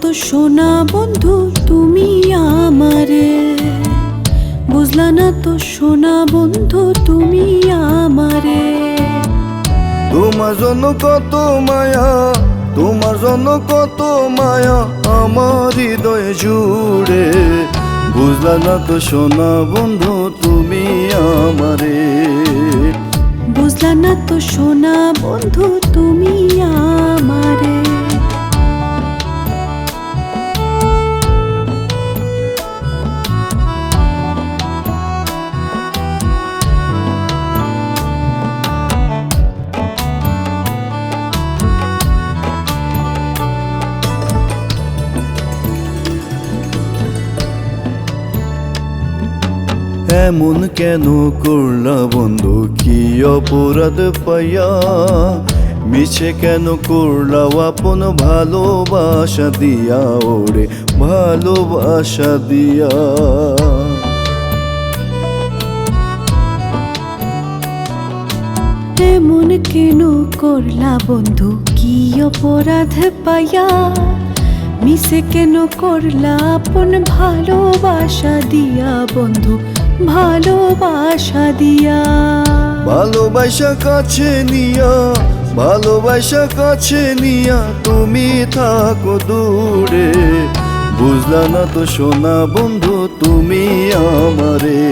তো সোনা বন্ধু তুমি আমারে, বুঝলা না তো সোনা বন্ধু তুমি আমারে। তোমার জন্য কত মায়া, তোমার জন্য কত মায়া আমার হৃদয় জুড়ে। বুঝলা না তো সোনা বন্ধু তুমি আমারে। বুঝলা না তো সোনা বন্ধু তুমি আমারে। এমন কেন করলা বন্ধু, কি অপরাধ পাইয়া? মিছে কেন করলা আপন ভালোবাসা দিয়া, ওরে ভালোবাসা দিয়া। এমন কেন করলা বন্ধু, কি অপরাধ পাইয়া? মিছে কেন করলা আপন ভালোবাসা দিয়া বন্ধু, ভালোবাসা দিয়া। ভালোবাসা কাছে নিয়া, ভালোবাসা কাছে নিয়া তুমি থাকো দূরে। বুঝলা না তো সোনা বন্ধু তুমি আমারে।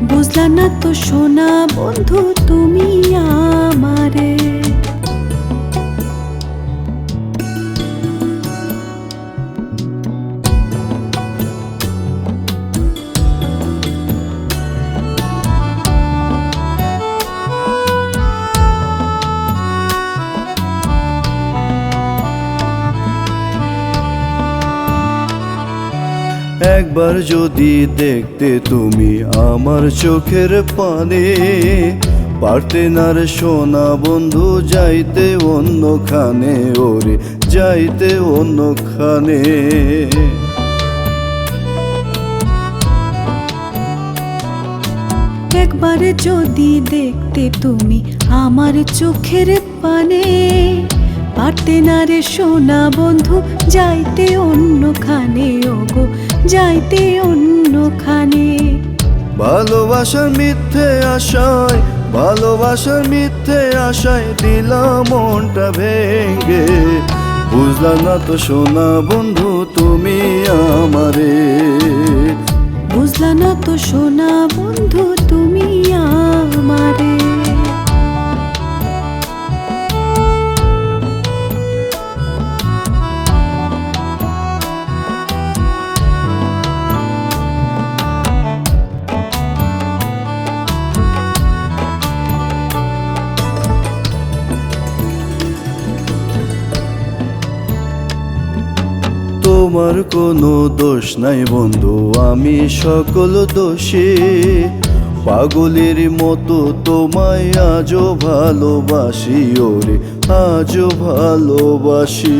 বুঝলা না তো সোনা বন্ধু তুমি আমারে। একবার যদি দেখতে তুমি আমার চোখের পানে, পারতে না রে সোনা বন্ধু যাইতে অন্যখানে, ওরে যাইতে অন্যখানে। একবার যদি দেখতে তুমি আমার চোখের পানে, পারতে না রে সোনা বন্ধু যাইতে অন্যখানে, ওগো যাইতে অন্যখানে। ভালোবাসার মিথ্যে আশায়, ভালোবাসার মিথ্যে আশায় দিলাম মনটা ভেঙে। বুঝলা না তো সোনা বন্ধু তুমি আমারে। বুঝলা না তো সোনা বন্ধু তুমি আমারে। তোমার কোনো দোষ নাই বন্ধু, আমি সকল দোষী। পাগলের মতো তোমায় আজও ভালোবাসি, ওরে আজও ভালোবাসি।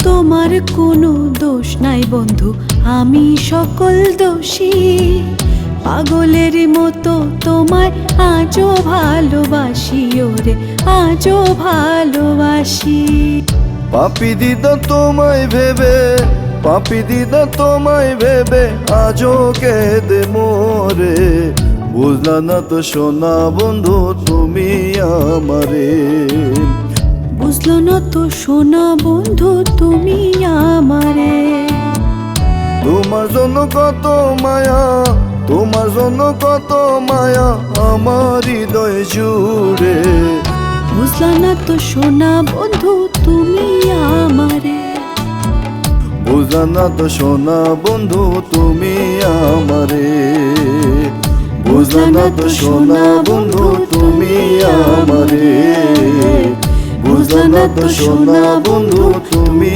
তোমার কোনো দোষ নাই বন্ধু, আমি সকল দোষী। পাগলের মতো তোমায় আজও ভালোবাসি, ওরে আজও ভালোবাসি। পাপি দিদা তোমায় ভেবে, পাপি দিদা তোমায় ভেবে আজও কেঁদে মোরে। বুঝলা না তো সোনা বন্ধু তুমি আমারে। বুঝলো না তো সোনা বন্ধু তুমি আমারে। তোমার জন্য কত মায়া, তোমার জন্য কত মায়া আমার হৃদয় জুড়ে। বুঝলা না তো সোনা বন্ধু তুমি আমারে। বুঝলা না তো সোনা বন্ধু তুমি আমারে। বুঝলা না তো সোনা বন্ধু তুমি আমারে। বুঝলা না তো সোনা বন্ধু তুমি